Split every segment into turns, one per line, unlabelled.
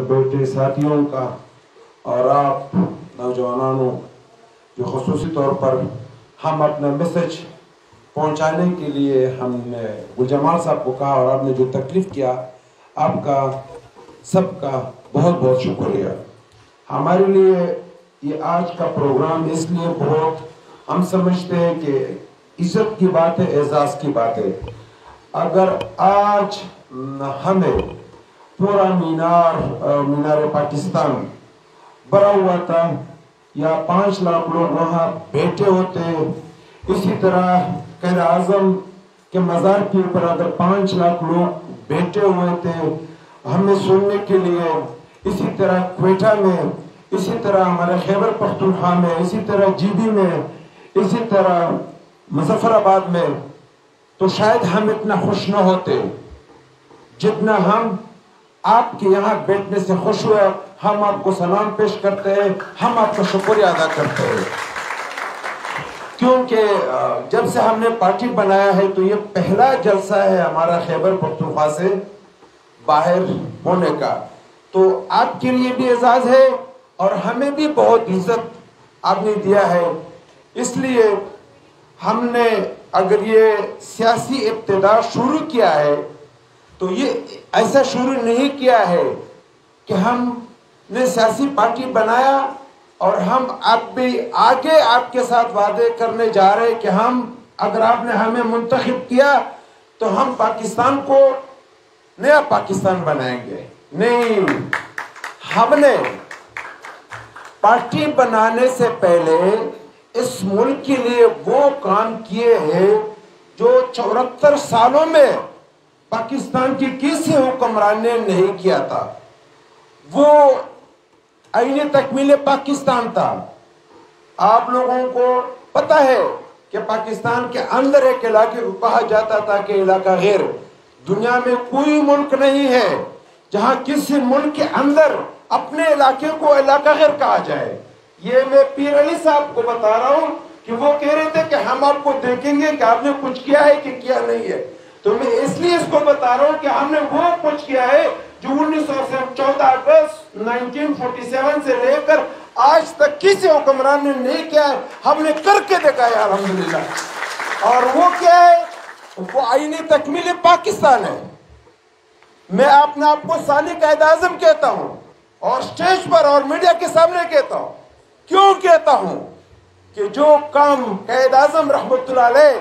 بیٹے ساتھیوں کا اور آپ نوجوانوں جو خصوصی طور پر ہم اپنا میسج پہنچانے کے لیے ہم نے گل جمال صاحب کو کہا اور آپ نے جو تکلیف کیا، آپ کا سب کا بہت بہت شکریہ۔ ہمارے لیے یہ آج کا پروگرام اس لیے بہت ہم سمجھتے ہیں کہ عزت کی بات ہے، اعزاز کی بات ہے۔ اگر آج ہمیں پورا مینار پاکستان بھرا ہوا تھا یا 5 لاکھ لوگ وہاں بیٹھے ہوتے، اسی طرح قائد اعظم کے مزار کے اوپر اگر 5 لاکھ لوگ بیٹھے ہوئے تھے ہمیں سننے کے لیے، اسی طرح کوئٹہ میں، اسی طرح ہمارے خیبر پختونخوا میں، اسی طرح جی بی میں، اسی طرح مظفر آباد میں، تو شاید ہم اتنا خوش نہ ہوتے جتنا ہم آپ کے یہاں بیٹھنے سے خوش ہوئے۔ ہم آپ کو سلام پیش کرتے ہیں، ہم آپ کا شکریہ ادا کرتے ہیں، کیونکہ جب سے ہم نے پارٹی بنایا ہے تو یہ پہلا جلسہ ہے ہمارا خیبر پختونخوا سے باہر ہونے کا، تو آپ کے لیے بھی اعزاز ہے اور ہمیں بھی بہت عزت آپ نے دیا ہے۔ اس لیے ہم نے اگر یہ سیاسی ابتداء شروع کیا ہے تو یہ ایسا شروع نہیں کیا ہے کہ ہم نے سیاسی پارٹی بنایا اور ہم آپ بھی آگے آپ کے ساتھ وعدے کرنے جا رہے کہ ہم اگر آپ نے ہمیں منتخب کیا تو ہم پاکستان کو نیا پاکستان بنائیں گے۔ نہیں، ہم نے پارٹی بنانے سے پہلے اس ملک کے لیے وہ کام کیے ہیں جو 74 سالوں میں پاکستان کی کسی حکمران نے نہیں کیا تھا۔ وہ آئین تکمیل پاکستان تھا۔ آپ لوگوں کو پتہ ہے کہ پاکستان کے اندر ایک علاقے کو کہا جاتا تھا کہ علاقہ غیر۔ دنیا میں کوئی ملک نہیں ہے جہاں کسی ملک کے اندر اپنے علاقے کو علاقہ غیر کہا جائے۔ یہ میں پیر علی صاحب کو بتا رہا ہوں کہ وہ کہہ رہے تھے کہ ہم آپ کو دیکھیں گے کہ آپ نے کچھ کیا ہے کہ کیا نہیں ہے، تو میں اس لیے اس کو بتا رہا ہوں کہ ہم نے وہ کچھ کیا ہے جو 14 اگست 1947 سے لے کر آج تک کسی حکمران نے نہیں کیا ہے، ہم نے کر کے دکھایا ہے الحمدللہ۔ اور وہ کیا ہے؟ وہ آئین تکمیل پاکستان ہے۔ میں اپنے آپ کو ثانی قائد اعظم کہتا ہوں اور سٹیج پر اور میڈیا کے سامنے کہتا ہوں۔ کیوں کہتا ہوں؟ کہ جو کام قائد اعظم رحمت اللہ علیہ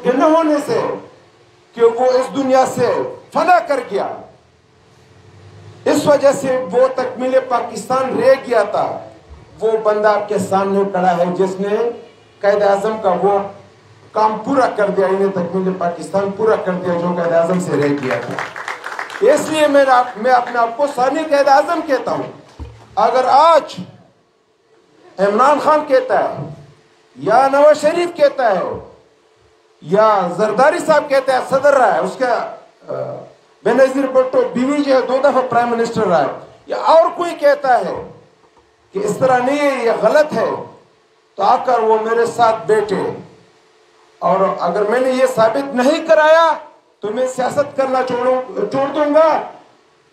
کہ نہ ہونے سے کہ وہ اس دنیا سے فنا کر گیا، اس وجہ سے وہ تکمیل پاکستان رہ گیا تھا، وہ بندہ آپ کے سامنے کھڑا ہے جس نے قائد اعظم کا وہ کام پورا کر دیا، انہیں تکمیل پاکستان پورا کر دیا جو قائد اعظم سے رہ گیا تھا۔ اس لیے میں اپنے آپ کو ثانی قائد اعظم کہتا ہوں۔ اگر آج عمران خان کہتا ہے یا نواز شریف کہتا ہے یا زرداری صاحب کہتے ہیں صدر رہا ہے، اس کا بینظیر بھٹو بیوی جو ہے 2 دفعہ پرائم منسٹر رہا ہے، یا اور کوئی کہتا ہے کہ اس طرح نہیں ہے، یہ غلط ہے، تو آ کر وہ میرے ساتھ بیٹھے، اور اگر میں نے یہ ثابت نہیں کرایا تو میں سیاست کرنا چھوڑ دوں گا،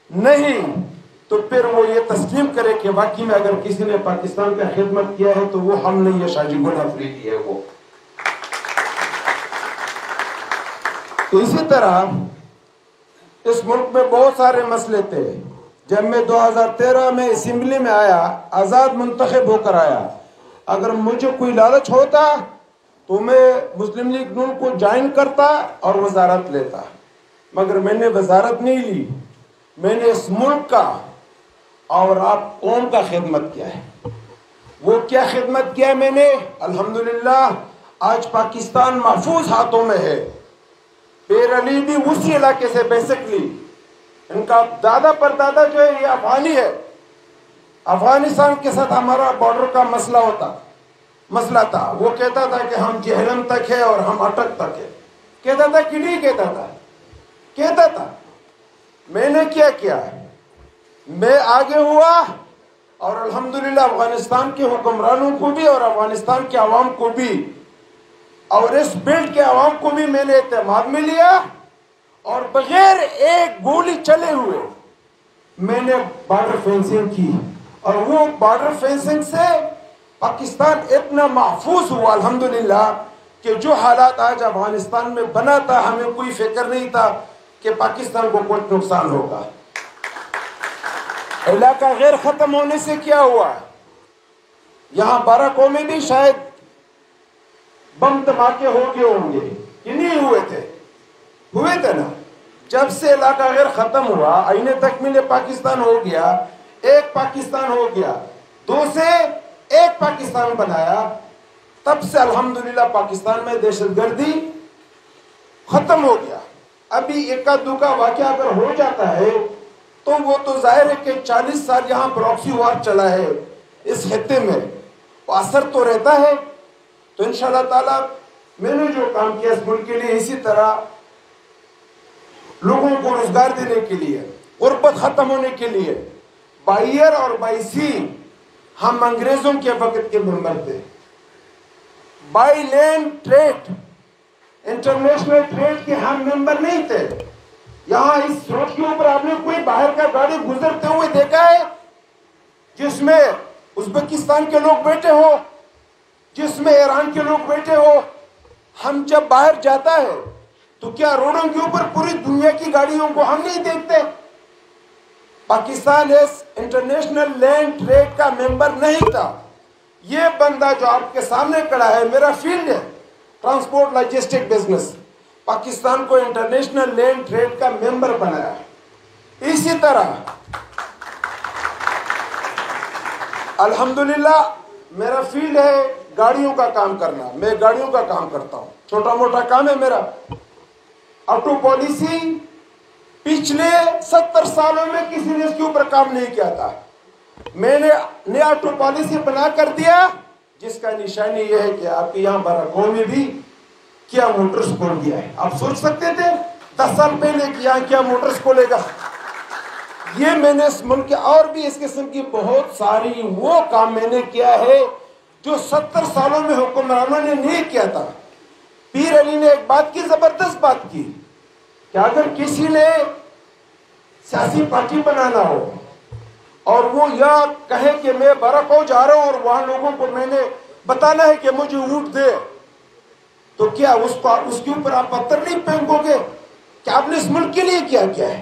نہیں تو پھر وہ یہ تسلیم کرے کہ واقعی میں اگر کسی نے پاکستان کا خدمت کیا ہے تو وہ ہم نے یہ شاجی گل افریدی ہے۔ وہ اسی طرح اس ملک میں بہت سارے مسئلے تھے۔ جب میں 2013 میں اسمبلی میں آیا، آزاد منتخب ہو کر آیا، اگر مجھے کوئی لالچ ہوتا تو میں مسلم لیگ نون کو جوائن کرتا اور وزارت لیتا، مگر میں نے وزارت نہیں لی، میں نے اس ملک کا اور آپ قوم کا خدمت کیا ہے۔ وہ کیا خدمت کیا ہے میں نے؟ الحمدللہ آج پاکستان محفوظ ہاتھوں میں ہے۔ پیر علی بھی اسی علاقے سے بیسکلی، ان کا دادا پر دادا جو ہے یہ افغانی ہے۔ افغانستان کے ساتھ ہمارا بارڈر کا مسئلہ تھا، وہ کہتا تھا کہ ہم جہلم تک ہے اور ہم اٹک تک ہے، کہتا تھا کہ نہیں کہتا تھا، کہتا تھا۔ میں نے کیا میں آگے ہوا اور الحمدللہ افغانستان کے حکمرانوں کو بھی اور افغانستان کے عوام کو بھی اور اس بیلٹ کے عوام کو بھی میں نے اعتماد میں لیا اور بغیر ایک گولی چلے ہوئے میں نے بارڈر فینسنگ کی، اور وہ بارڈر فینسنگ سے پاکستان اتنا محفوظ ہوا الحمدللہ کہ جو حالات آج افغانستان میں بنا تھا ہمیں کوئی فکر نہیں تھا کہ پاکستان کو کوئی نقصان ہوگا۔ علاقہ غیر ختم ہونے سے کیا ہوا؟ یہاں باراکو میں بھی شاید بم دھماکے ہو گئے ہوں گے کہ نہیں ہوئے تھے نا۔ جب سے علاقہ غیر ختم ہوا، آئین تکمیل پاکستان ہو گیا، ایک پاکستان ہو گیا، دو سے ایک پاکستان بنایا، تب سے الحمدللہ پاکستان میں دہشت گردی ختم ہو گیا۔ ابھی ایک دو کا واقعہ اگر ہو جاتا ہے تو وہ تو ظاہر ہے کہ 40 سال یہاں پراکسی وار چلا ہے اس خطے میں، وہ اثر تو رہتا ہے۔ تو انشاءاللہ تعالی میں نے جو کام کیا اس ملک کے لیے، اسی طرح لوگوں کو روزگار دینے کے لیے، غربت ختم ہونے کے لیے، بائیر اور بائیسی ہم انگریزوں کے وقت کے ممبر تھے۔ By land trade, international trade کے ہم ممبر نہیں تھے۔ یہاں اس روڈ کے اوپر آپ نے کوئی باہر کا گاڑی گزرتے ہوئے دیکھا ہے جس میں ازبکستان کے لوگ بیٹھے ہو، جس میں ایران کے لوگ بیٹھے ہو؟ ہم جب باہر جاتا ہے تو کیا روڈوں کے اوپر پوری دنیا کی گاڑیوں کو ہم نہیں دیکھتے؟ پاکستان اس انٹرنیشنل لینڈ ٹریڈ کا ممبر نہیں تھا۔ یہ بندہ جو آپ کے سامنے کھڑا ہے، میرا فیلڈ ہے ٹرانسپورٹ لاجسٹک بزنس، پاکستان کو انٹرنیشنل لینڈ ٹریڈ کا ممبر بنایا۔ اسی طرح الحمدللہ میرا فیلڈ ہے گاڑیوں کا کام کرنا، میں گاڑیوں کا کام کرتا ہوں، چھوٹا موٹا کام ہے میرا۔ آٹو پالیسی پچھلے 70 سالوں میں کسی نے اس کے اوپر کام نہیں کیا تھا، میں نے نیا آٹو پالیسی بنا کر دیا، جس کا نشانی یہ ہے کہ آپ کے یہاں باراکو میں بھی کیا موٹرز کھول دیا ہے۔ آپ سوچ سکتے تھے 10 سال پہلے کہ یہاں کیا موٹرز کھولے گا؟ یہ میں نے اس ملک کے اور بھی اس قسم کی بہت ساری وہ کام میں نے کیا ہے جو 70 سالوں میں حکمرانوں نے نہیں کیا تھا۔ پیر علی نے ایک بات کی، زبردست بات کی، کہ اگر کسی نے سیاسی پارٹی بنانا ہو اور وہ یا کہے کہ میں باراکو جا رہا ہوں اور وہاں لوگوں کو میں نے بتانا ہے کہ مجھے ووٹ دے، تو کیا اس کے اوپر آپ پتھر نہیں پھینکو گے کہ آپ نے اس ملک کے لیے کیا کیا ہے؟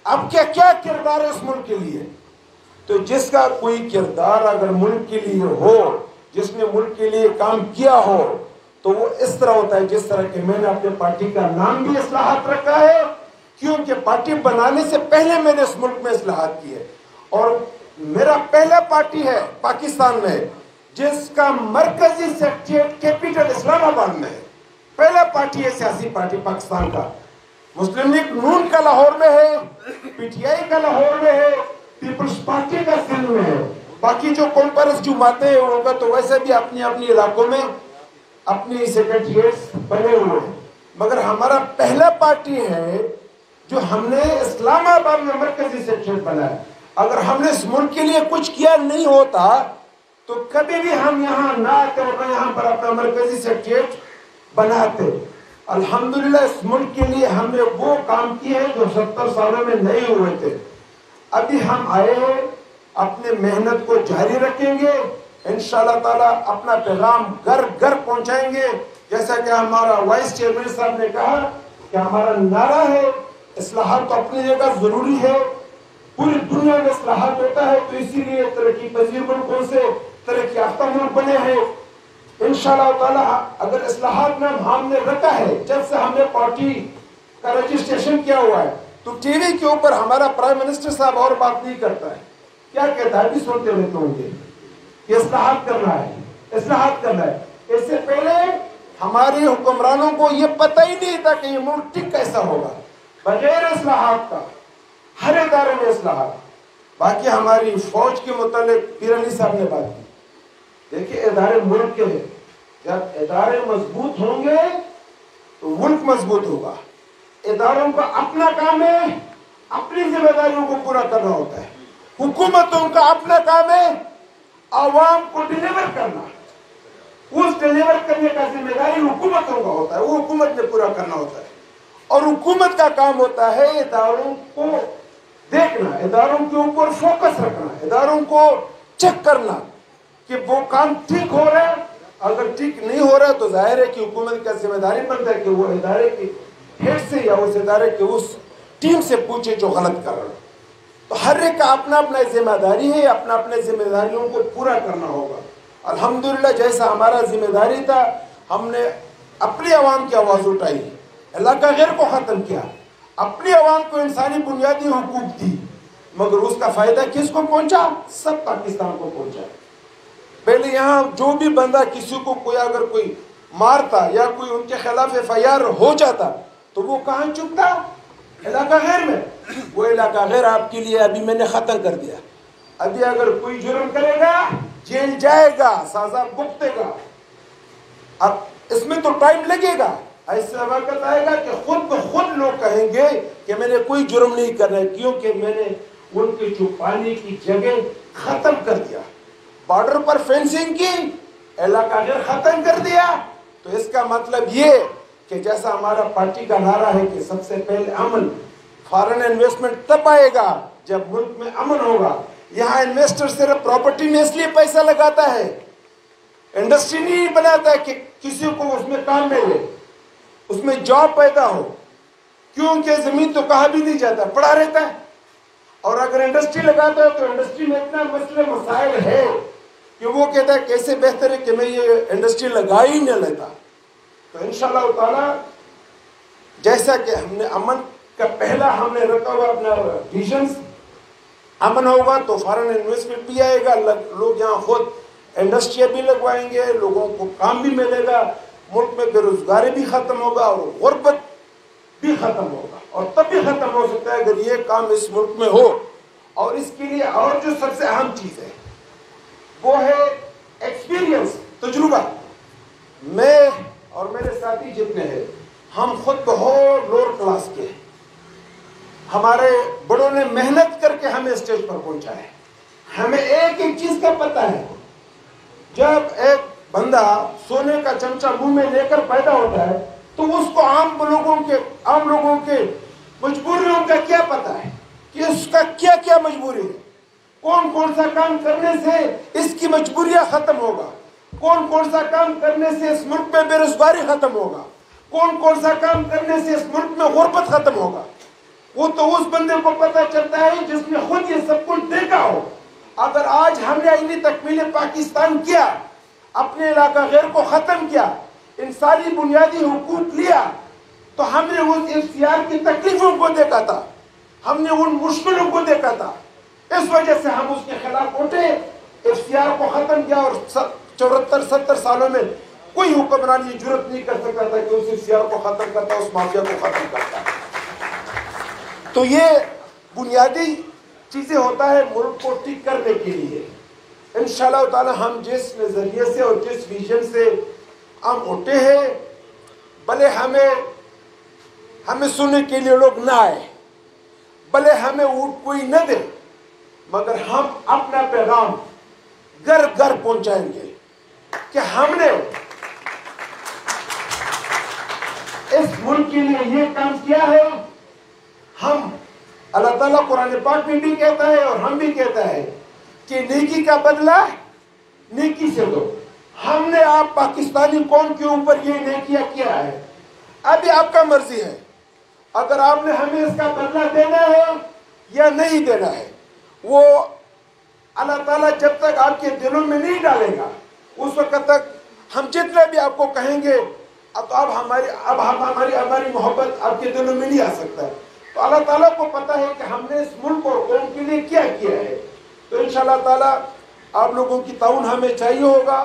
اب کیا کردار ہے اس ملک کے لیے؟ تو جس کا کوئی کردار اگر ملک کے لیے ہو، جس نے ملک کے لیے کام کیا ہو، تو وہ اس طرح ہوتا ہے جس طرح کہ میں نے اپنے پارٹی کا نام بھی اصلاحات رکھا ہے، کیونکہ پارٹی بنانے سے پہلے میں نے اس ملک میں اصلاحات کی ہے، اور میرا پہلا پارٹی ہے پاکستان میں جس کا مرکزی سیکریٹریٹ کیپٹل اسلام آباد میں ہے۔ پہلا پارٹی ہے سیاسی پارٹی پاکستان کا۔ مسلم لیگ نون کا لاہور میں ہے، پی ٹی آئی کا لاہور میں ہے، پیپلز پارٹی کا سندھ میں ہے۔ باقی جو کانفرنس جماعتیں ہیں ان کا تو ویسے بھی اپنی اپنی علاقوں میں اپنی سیکریٹریٹس بنے ہوئے ہیں، مگر ہمارا پہلا پارٹی ہے جو ہم نے اسلام آباد میں مرکزی سیکریٹریٹ بنایا۔ اگر ہم نے اس ملک کے لیے کچھ کیا نہیں ہوتا تو کبھی بھی ہم یہاں نہ آتے اور یہاں پر اپنا مرکزی سیکریٹریٹ بناتے۔ الحمدللہ اس ملک کے لیے ہم نے وہ کام کیے ہیں جو 70 سالوں میں نہیں ہوئے تھے۔ ابھی ہم آئے ہیں، اپنے محنت کو جاری رکھیں گے، انشاءاللہ تعالیٰ اپنا پیغام گھر گھر پہنچائیں گے۔ جیسا کہ ہمارا وائس چیئرمین صاحب نے کہا کہ ہمارا نعرہ ہے اصلاحات تو اپنی جگہ ضروری ہے، پوری دنیا میں اصلاحات ہوتا ہے، تو اسی لیے ترقی پذیر ملکوں سے ترقی یافتہ ملک بنے ہیں۔ انشاءاللہ تعالیٰ اگر اصلاحات میں ہم نے رکھا ہے، جب سے ہم نے پارٹی کا رجسٹریشن کیا ہوا ہے، تو ٹی وی کے اوپر ہمارا پرائم منسٹر صاحب اور بات نہیں کرتا ہے، کیا کہتا ہے؟ بھی سنتے رہتے ہوں گے کہ اصلاحات کرنا ہے، اصلاحات کرنا ہے۔ اس سے پہلے ہمارے حکمرانوں کو یہ پتہ ہی نہیں تھا کہ یہ ملک ٹک کیسا ہوگا بغیر اصلاحات کا، ہر ادارے میں اصلاحات۔ باقی ہماری فوج کے متعلق پیر علی صاحب نے بات کی، دیکھیں ادارے ملک کے ہیں، جب ادارے مضبوط ہوں گے تو ملک مضبوط ہوگا۔ اداروں کا اپنا کام ہے اپنی ذمہ داریوں کو پورا کرنا ہوتا ہے، حکومتوں کا اپنا کام ہے عوام کو ڈیلیور کرنا، اس ڈیلیور کرنے کا ذمہ داری حکومتوں کا ہوتا ہے، وہ حکومت نے پورا کرنا ہوتا ہے۔ اور حکومت کا کام ہوتا ہے اداروں کو دیکھنا، اداروں کے اوپر فوکس رکھنا، اداروں کو چیک کرنا کہ وہ کام ٹھیک ہو رہا ہے. اگر ٹھیک نہیں ہو رہا ہے تو ظاہر ہے کہ حکومت کا ذمہ داری بنتا ہے کہ وہ ادارے کے ہیڈ سے یا اس ادارے کے اس ٹیم سے پوچھے جو غلط کر رہا ہے. تو ہر ایک کا اپنا اپنا ذمہ داری ہے، اپنا اپنے ذمہ داریوں کو پورا کرنا ہوگا. الحمدللہ جیسا ہمارا ذمہ داری تھا، ہم نے اپنی عوام کی آواز اٹھائی، علاقہ غیر کو ختم کیا، اپنی عوام کو انسانی بنیادی حقوق دی، مگر اس کا فائدہ کس کو پہنچا؟ سب پاکستان کو پہنچا. پہلے یہاں جو بھی بندہ کسی کو کوئی اگر کوئی مارتا یا کوئی ان کے خلاف FIR ہو جاتا تو وہ کہاں چکتا؟ علاقہ غیر میں. وہ علاقہ غیر آپ کے لیے ابھی میں نے ختم کر دیا. ابھی اگر کوئی جرم کرے گا جیل جائے گا، سزا بھگتے گا. اب اس میں تو ٹائم لگے گا، ایسا وقت آئے گا کہ خود بخود لوگ کہیں گے کہ میں نے کوئی جرم نہیں کرنا ہے کیونکہ میں نے ان کے چھپانے کی جگہ ختم کر دیا. بارڈر پر فینسنگ کی، علاقہ غیر ختم کر دیا. تو اس کا مطلب یہ کہ جیسا ہمارا پارٹی کا نعرہ ہے کہ سب سے پہلے امن، فارن انویسٹمنٹ تب آئے گا جب ملک میں امن ہوگا. یہاں انویسٹر صرف پراپرٹی میں اس لیے پیسہ لگاتا ہے، انڈسٹری نہیں بناتا ہے کہ کسی کو اس میں کام ملے، اس میں جاب پیدا ہو. کیونکہ زمین تو کہاں بھی نہیں جاتا، پڑا رہتا ہے. اور اگر انڈسٹری لگاتا ہے تو انڈسٹری میں اتنا مسئلے مسائل ہے کہ وہ کہتا ہے کیسے بہتر ہے کہ میں یہ انڈسٹری لگا ہی نہ لیتا. تو انشاءاللہ تعالی جیسا کہ ہم نے امن کا پہلا ہم نے رکھا ہوا اپنا ویژنز، امن ہوگا تو فارن انویسٹمنٹ بھی آئے گا، لوگ یہاں خود انڈسٹری بھی لگوائیں گے، لوگوں کو کام بھی ملے گا، ملک میں بے روزگاری بھی ختم ہوگا اور غربت بھی ختم ہوگا. اور تب بھی ختم ہو سکتا ہے اگر یہ کام اس ملک میں ہو. اور اس کے لیے اور جو سب سے اہم چیز ہے وہ ہے ایکسپیرینس، تجربہ. میں اور میرے ساتھی جتنے ہیں ہم خود بہت لوور کلاس کے ہیں. ہمارے بڑوں نے محنت کر کے ہمیں اسٹیج پر پہنچا ہے. ہمیں ایک ایک چیز کا پتہ ہے. جب ایک بندہ سونے کا چمچہ منہ میں لے کر پیدا ہوتا ہے تو اس کو عام لوگوں کے مجبوریوں کا کیا پتہ ہے کہ اس کا کیا کیا مجبوری ہے، کون کون سا کام کرنے سے اس کی مجبوریاں ختم ہوگا، کون کون سا کام کرنے سے اس ملک میں بے روزگاری ختم ہوگا، کون کون سا کام کرنے سے اس ملک میں غربت ختم ہوگا. وہ تو اس بندے کو پتہ چلتا ہے جس نے خود یہ سب کچھ دیکھا ہو. اگر آج ہم نے آئینی تکمیل پاکستان کیا، اپنے علاقہ غیر کو ختم کیا، انسانی بنیادی حقوق لیا، تو ہم نے اس FCR کی تکلیفوں کو دیکھا تھا، ہم نے ان مشکلوں کو دیکھا تھا. اس وجہ سے ہم اس کے خلاف اٹھے، FCR کو ختم کیا. اور 74-70 سالوں میں کوئی حکمران یہ جرت نہیں کر سکتا تھا کہ اس FCR کو ختم کرتا، اس مافیا کو ختم کرتا. تو یہ بنیادی چیزیں ہوتا ہے ملک کو ٹھیک کرنے کے لیے. انشاءاللہ تعالی ہم جس نظریے سے اور جس ویژن سے ہم اٹھے ہیں، بھلے ہمیں سننے کے لیے لوگ نہ آئے، بھلے ہمیں ووٹ کوئی نہ دے، مگر ہم اپنا پیغام گھر گھر پہنچائیں گے کہ ہم نے اس ملک کے لیے یہ کام کیا ہے. ہم اللہ تعالیٰ قرآن پاک میں بھی کہتا ہے اور ہم بھی کہتا ہے کہ نیکی کا بدلہ نیکی سے دو. ہم نے آپ پاکستانی قوم کے اوپر یہ نیکیاں کیا ہے، ابھی آپ کا مرضی ہے اگر آپ نے ہمیں اس کا بدلہ دینا ہے یا نہیں دینا ہے. وہ اللہ تعالیٰ جب تک آپ کے دلوں میں نہیں ڈالے گا اس وقت تک ہم جتنے بھی آپ کو کہیں گے اب ہماری محبت آپ کے دلوں میں نہیں آ سکتا ہے. تو اللہ تعالیٰ کو پتہ ہے کہ ہم نے اس ملک اور قوم کے لیے کیا کیا ہے. تو انشاءاللہ تعالیٰ آپ لوگوں کی تعاون ہمیں چاہیے ہوگا.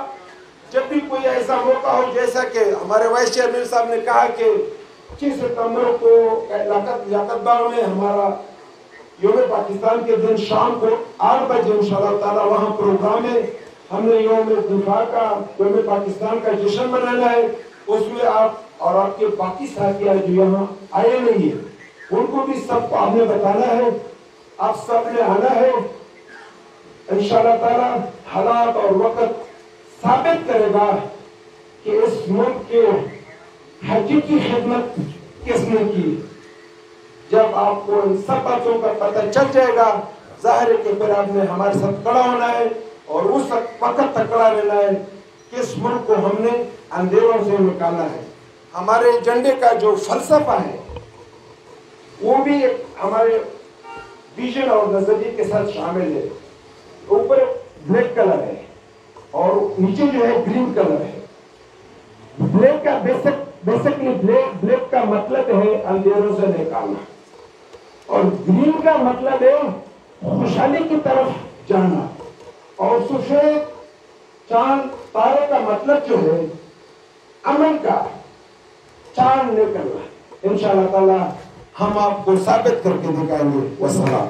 جب بھی کوئی ایسا موقع ہو، جیسا کہ ہمارے وائس چیئرمین صاحب نے کہا کہ 25 ستمبر کو لیاقت باغ میں ہمارا یوم پاکستان کے دن شام کو 8 بجے انشاءاللہ تعالیٰ وہاں پروگرام ہے. ہم نے یوم دفاع کا، یوم پاکستان کا جشن منانا ہے. اس میں آپ اور آپ کے باقی ساتھی جو یہاں آئے نہیں ہیں ان کو بھی سب کو آپ نے بتانا ہے، آپ سب نے آنا ہے. انشاءاللہ تعالیٰ حالات اور وقت ثابت کرے گا کہ اس ملک کے حقیقی خدمت کس نے کی. جب آپ کو ان سب باتوں کا پتہ چل جائے گا ظاہر ہے کہ پھر آپ نے ہمارے ساتھ کھڑا ہونا ہے اور اس وقت تک کھڑا رہنا ہے کہ اس ملک کو ہم نے اندھیروں سے نکالا ہے. ہمارے ایجنڈے کا جو فلسفہ ہے وہ بھی ہمارے ویژن اور نظریے کے ساتھ شامل ہے. اوپر بلیک کلر ہے اور نیچے جو ہے گرین کلر ہے. بلیک کا بیسکلی بلیک کا مطلب ہے اندھیروں سے نکالنا اور گرین کا مطلب ہے خوشحالی کی طرف جانا اور سفید چاند تارے کا مطلب جو ہے امن کا چاند نکلنا. انشاءاللہ تعالی ہم آپ کو ثابت کر کے دکھائیں گے. والسلام.